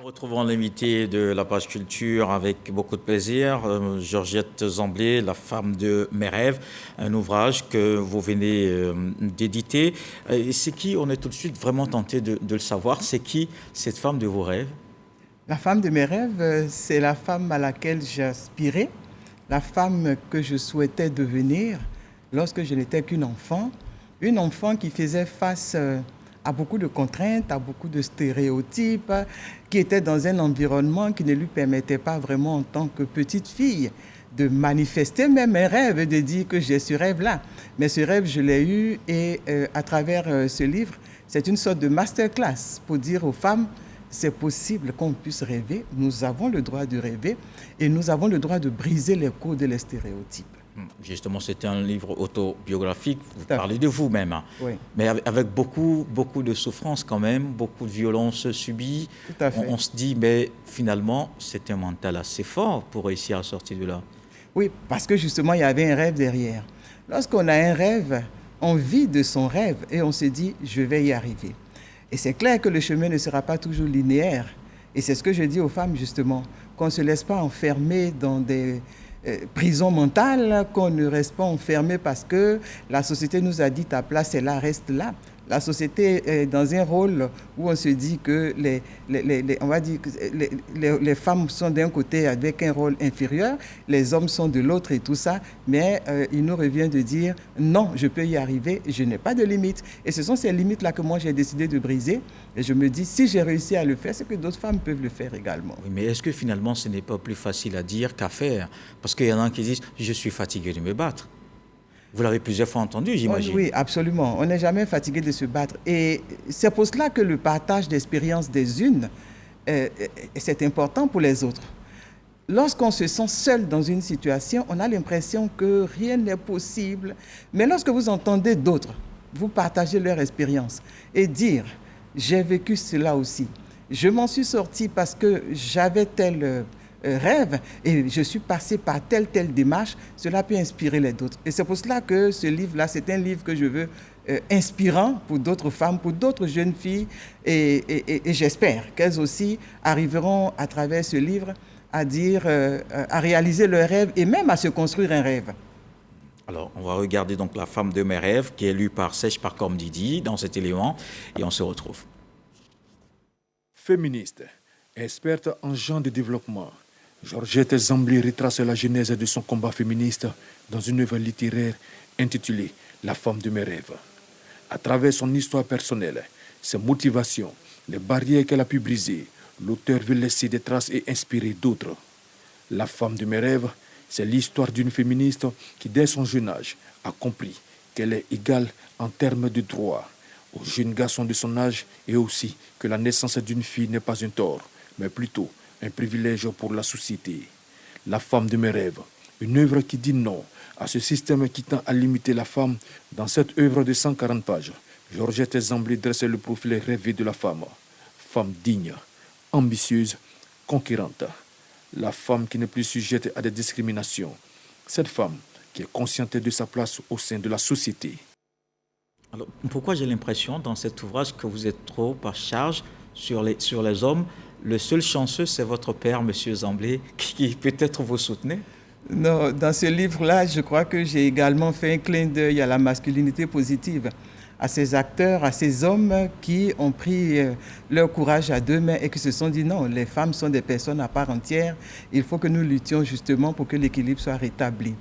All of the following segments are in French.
Retrouvons l'invité de la page culture avec beaucoup de plaisir, Georgette Zamblé, La femme de mes rêves, un ouvrage que vous venez d'éditer. C'est qui, on est tout de suite vraiment tenté de le savoir, c'est qui cette femme de vos rêves? La femme de mes rêves, c'est la femme à laquelle j'aspirais, la femme que je souhaitais devenir lorsque je n'étais qu'une enfant, une enfant qui faisait face à beaucoup de contraintes, à beaucoup de stéréotypes, qui était dans un environnement qui ne lui permettait pas vraiment en tant que petite fille de manifester même un rêve, de dire que j'ai ce rêve-là. Mais ce rêve, je l'ai eu et à travers ce livre, c'est une sorte de masterclass pour dire aux femmes, c'est possible qu'on puisse rêver, nous avons le droit de rêver et nous avons le droit de briser les codes et les stéréotypes. Justement, c'était un livre autobiographique, vous parlez de vous-même, oui. Mais avec beaucoup de souffrance quand même, beaucoup de violences subies. Tout à fait. On se dit, mais finalement, c'est un mental assez fort pour réussir à sortir de là. Oui, parce que justement, il y avait un rêve derrière. Lorsqu'on a un rêve, on vit de son rêve et on se dit, je vais y arriver. Et c'est clair que le chemin ne sera pas toujours linéaire. Et c'est ce que je dis aux femmes, justement, qu'on ne se laisse pas enfermer dans des prisons mentales, qu'on ne reste pas enfermé parce que la société nous a dit ta place est là, reste là. La société est dans un rôle où on se dit que les femmes sont d'un côté avec un rôle inférieur, les hommes sont de l'autre et tout ça, mais il nous revient de dire non, je peux y arriver, je n'ai pas de limites. Et ce sont ces limites-là que moi j'ai décidé de briser. Et je me dis, si j'ai réussi à le faire, c'est que d'autres femmes peuvent le faire également. Oui, mais est-ce que finalement ce n'est pas plus facile à dire qu'à faire? Parce qu'il y en a qui disent, je suis fatigué de me battre. Vous l'avez plusieurs fois entendu, j'imagine. Oui, absolument. On n'est jamais fatigué de se battre. Et c'est pour cela que le partage d'expériences des unes, c'est important pour les autres. Lorsqu'on se sent seul dans une situation, on a l'impression que rien n'est possible. Mais lorsque vous entendez d'autres, vous partagez leur expérience et dire, j'ai vécu cela aussi. Je m'en suis sorti parce que j'avais tel rêve et je suis passé par telle démarche, cela peut inspirer les autres. Et c'est pour cela que ce livre-là, c'est un livre que je veux inspirant pour d'autres femmes, pour d'autres jeunes filles et j'espère qu'elles aussi arriveront à travers ce livre à dire, à réaliser leurs rêves et même à se construire un rêve. Alors, on va regarder donc La femme de mes rêves qui est lue par Sèche Parcom Didi dans cet élément et on se retrouve. Féministe, experte en genre de développement, Georgette Zamblé retrace la genèse de son combat féministe dans une œuvre littéraire intitulée La femme de mes rêves. À travers son histoire personnelle, ses motivations, les barrières qu'elle a pu briser, l'auteur veut laisser des traces et inspirer d'autres. La femme de mes rêves, c'est l'histoire d'une féministe qui, dès son jeune âge, a compris qu'elle est égale en termes de droits aux jeunes garçons de son âge et aussi que la naissance d'une fille n'est pas un tort, mais plutôt un privilège pour la société. La femme de mes rêves, une œuvre qui dit non à ce système qui tend à limiter la femme. Dans cette œuvre de 140 pages, Georgette Zamblé dresse le profil rêvé de la femme. Femme digne, ambitieuse, conquérante. La femme qui n'est plus sujette à des discriminations. Cette femme qui est consciente de sa place au sein de la société. Alors, pourquoi j'ai l'impression dans cet ouvrage que vous êtes trop à charge sur les hommes? Le seul chanceux, c'est votre père, M. Zamblé, qui peut-être vous soutenait? Non, dans ce livre-là, je crois que j'ai également fait un clin d'œil à la masculinité positive, à ces acteurs, à ces hommes qui ont pris leur courage à deux mains et qui se sont dit non, les femmes sont des personnes à part entière, il faut que nous luttions justement pour que l'équilibre soit rétabli.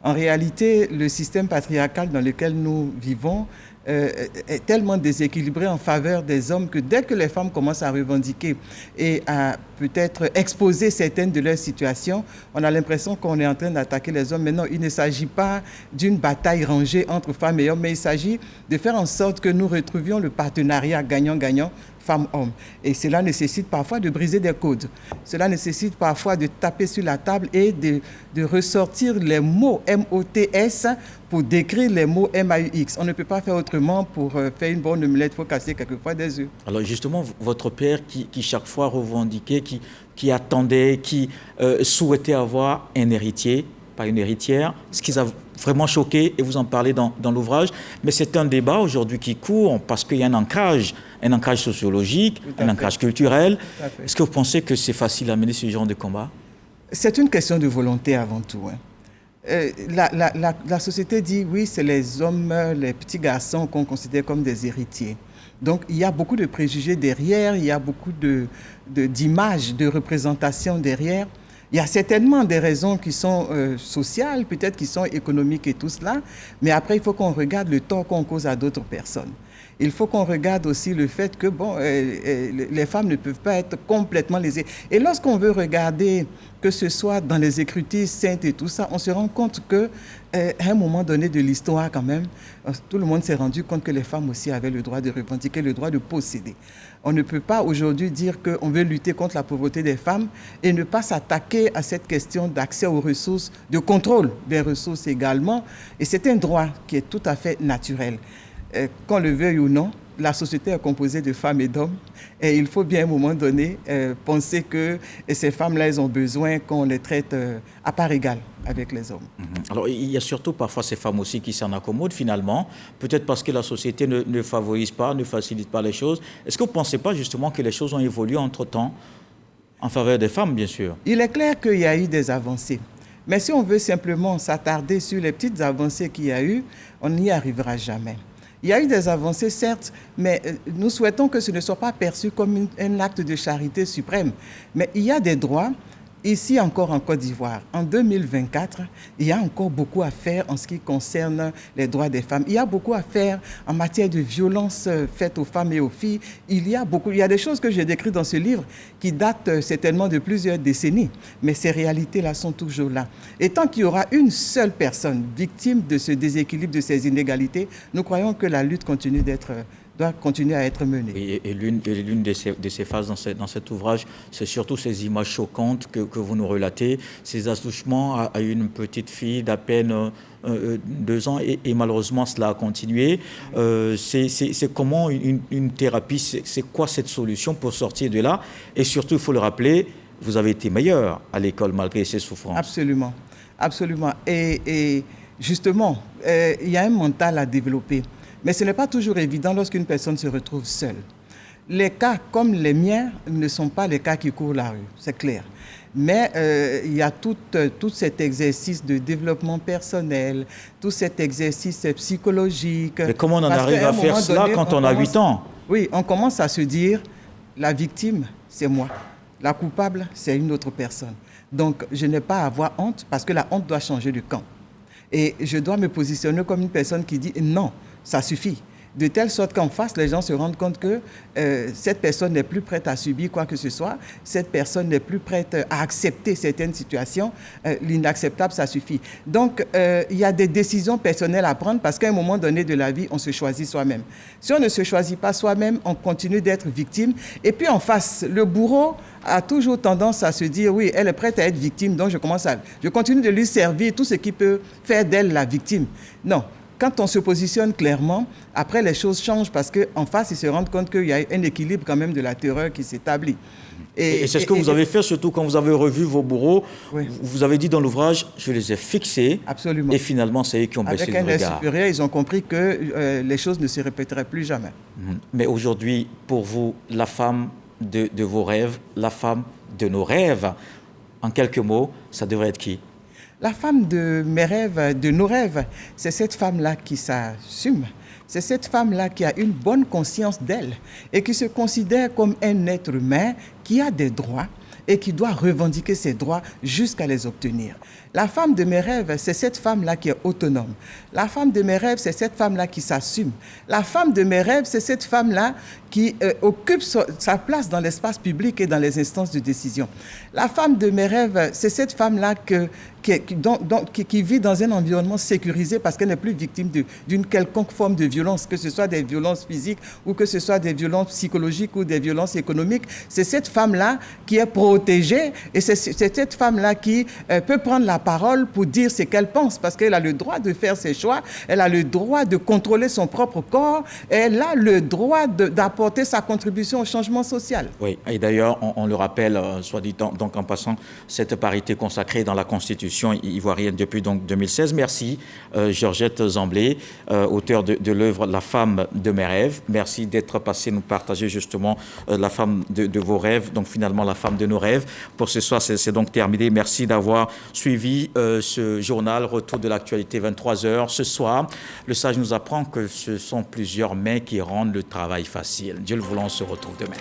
En réalité, le système patriarcal dans lequel nous vivons est tellement déséquilibré en faveur des hommes que dès que les femmes commencent à revendiquer et à peut-être exposer certaines de leurs situations, on a l'impression qu'on est en train d'attaquer les hommes. Mais non, il ne s'agit pas d'une bataille rangée entre femmes et hommes, mais il s'agit de faire en sorte que nous retrouvions le partenariat gagnant-gagnant femmes-hommes. Et cela nécessite parfois de briser des codes. Cela nécessite parfois de taper sur la table et de ressortir les mots M-O-T-S pour décrire les mots M-A-U-X. On ne peut pas faire autrement pour faire une bonne omelette, il faut casser quelquefois des œufs. Alors justement, votre père qui chaque fois revendiquait, qui attendait, qui souhaitait avoir un héritier, pas une héritière, ce qui a vraiment choqué, et vous en parlez dans l'ouvrage, mais c'est un débat aujourd'hui qui court parce qu'il y a un ancrage un ancrage sociologique, un ancrage culturel. Est-ce que vous pensez que c'est facile à mener ce genre de combat? C'est une question de volonté avant tout. La société dit, oui, c'est les hommes, les petits garçons qu'on considère comme des héritiers. Donc, il y a beaucoup de préjugés derrière, il y a beaucoup d'images, de représentations derrière. Il y a certainement des raisons qui sont sociales, peut-être qui sont économiques et tout cela, mais après, il faut qu'on regarde le tort qu'on cause à d'autres personnes. Il faut qu'on regarde aussi le fait que les femmes ne peuvent pas être complètement lésées. Et lorsqu'on veut regarder, que ce soit dans les Écritures saintes et tout ça, on se rend compte qu'à un moment donné de l'histoire quand même, tout le monde s'est rendu compte que les femmes aussi avaient le droit de revendiquer, le droit de posséder. On ne peut pas aujourd'hui dire qu'on veut lutter contre la pauvreté des femmes et ne pas s'attaquer à cette question d'accès aux ressources, de contrôle des ressources également. Et c'est un droit qui est tout à fait naturel. Qu'on le veuille ou non, la société est composée de femmes et d'hommes et il faut bien à un moment donné penser que ces femmes-là, elles ont besoin qu'on les traite à part égale avec les hommes. Alors, il y a surtout parfois ces femmes aussi qui s'en accommodent finalement, peut-être parce que la société ne favorise pas, ne facilite pas les choses. Est-ce que vous ne pensez pas justement que les choses ont évolué entre-temps en faveur des femmes, bien sûr? Il est clair qu'il y a eu des avancées. Mais si on veut simplement s'attarder sur les petites avancées qu'il y a eu, on n'y arrivera jamais. Il y a eu des avancées, certes, mais nous souhaitons que ce ne soit pas perçu comme un acte de charité suprême. Mais il y a des droits, ici encore en Côte d'Ivoire. En 2024, il y a encore beaucoup à faire en ce qui concerne les droits des femmes. Il y a beaucoup à faire en matière de violences faites aux femmes et aux filles. Il y a des choses que j'ai décrites dans ce livre qui datent certainement de plusieurs décennies. Mais ces réalités-là sont toujours là. Et tant qu'il y aura une seule personne victime de ce déséquilibre, de ces inégalités, nous croyons que la lutte doit continuer à être menée. Et l'une de ces phases dans cet ouvrage, c'est surtout ces images choquantes que vous nous relatez, ces attouchements à une petite fille d'à peine 2 ans et malheureusement cela a continué. C'est comment une thérapie, c'est quoi cette solution pour sortir de là? Et surtout, il faut le rappeler, vous avez été meilleur à l'école malgré ces souffrances. Absolument, absolument. Et justement, il y a un mental à développer. Mais ce n'est pas toujours évident lorsqu'une personne se retrouve seule. Les cas comme les miens ne sont pas les cas qui courent la rue, c'est clair. Mais il y a tout cet exercice de développement personnel, tout cet exercice psychologique. Mais comment on en arrive à faire cela quand on a 8 ans? Oui, on commence à se dire, la victime, c'est moi. La coupable, c'est une autre personne. Donc, je n'ai pas à avoir honte parce que la honte doit changer de camp. Et je dois me positionner comme une personne qui dit non. Ça suffit. De telle sorte qu'en face, les gens se rendent compte que cette personne n'est plus prête à subir quoi que ce soit, cette personne n'est plus prête à accepter certaines situations. L'inacceptable, ça suffit. Donc, il y a des décisions personnelles à prendre parce qu'à un moment donné de la vie, on se choisit soi-même. Si on ne se choisit pas soi-même, on continue d'être victime. Et puis en face, le bourreau a toujours tendance à se dire, oui, elle est prête à être victime, donc je continue de lui servir tout ce qui peut faire d'elle la victime. Non. Quand on se positionne clairement, après les choses changent parce qu'en face, ils se rendent compte qu'il y a un équilibre quand même de la terreur qui s'établit. Et c'est ce que vous avez fait, surtout quand vous avez revu vos bourreaux. Oui. Vous avez dit dans l'ouvrage, je les ai fixés. Absolument. Et finalement, c'est eux qui ont baissé le regard. Avec un œil supérieur, ils ont compris que les choses ne se répéteraient plus jamais. Mais aujourd'hui, pour vous, la femme de vos rêves, la femme de nos rêves, en quelques mots, ça devrait être qui? La femme de mes rêves, de nos rêves, c'est cette femme-là qui s'assume. C'est cette femme-là qui a une bonne conscience d'elle et qui se considère comme un être humain qui a des droits et qui doit revendiquer ses droits jusqu'à les obtenir. La femme de mes rêves, c'est cette femme-là qui est autonome. La femme de mes rêves, c'est cette femme-là qui s'assume. La femme de mes rêves, c'est cette femme-là qui occupe sa place dans l'espace public et dans les instances de décision. La femme de mes rêves, c'est cette femme-là qui vit dans un environnement sécurisé parce qu'elle n'est plus victime d'une quelconque forme de violence, que ce soit des violences physiques ou que ce soit des violences psychologiques ou des violences économiques. C'est cette femme-là qui est protéger. Et c'est cette femme-là qui peut prendre la parole pour dire ce qu'elle pense, parce qu'elle a le droit de faire ses choix, elle a le droit de contrôler son propre corps, elle a le droit d'apporter sa contribution au changement social. Oui, et d'ailleurs, on le rappelle, soit dit donc en passant, cette parité consacrée dans la Constitution ivoirienne depuis donc 2016. Merci Georgette Zamblé, auteure de l'œuvre La femme de mes rêves. Merci d'être passé nous partager justement la femme de vos rêves, donc finalement la femme de nos rêves. Pour ce soir, c'est donc terminé. Merci d'avoir suivi ce journal Retour de l'actualité 23h. Ce soir, le sage nous apprend que ce sont plusieurs mains qui rendent le travail facile. Dieu le voulant, on se retrouve demain.